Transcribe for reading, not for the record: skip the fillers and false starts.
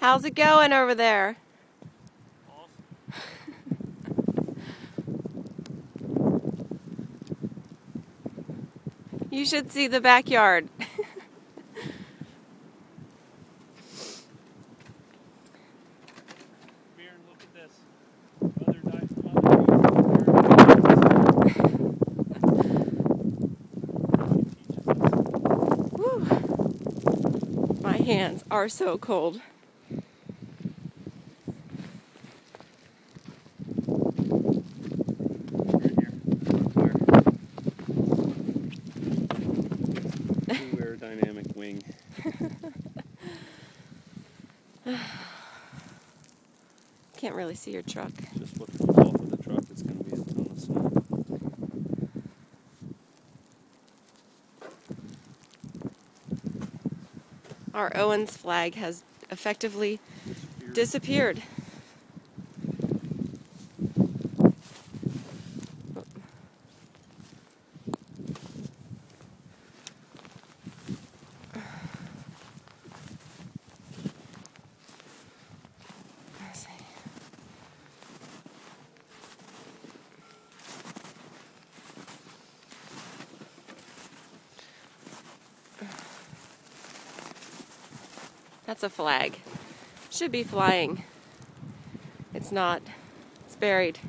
How's it going over there? You should see the backyard. Come here and look at this. Woo. My hands are so cold. Dynamic wing. Can't really see your truck. Just what comes off of the truck, it's going to be a ton of snow. Our Owens flag has effectively disappeared. That's a flag. Should be flying. It's not. It's buried.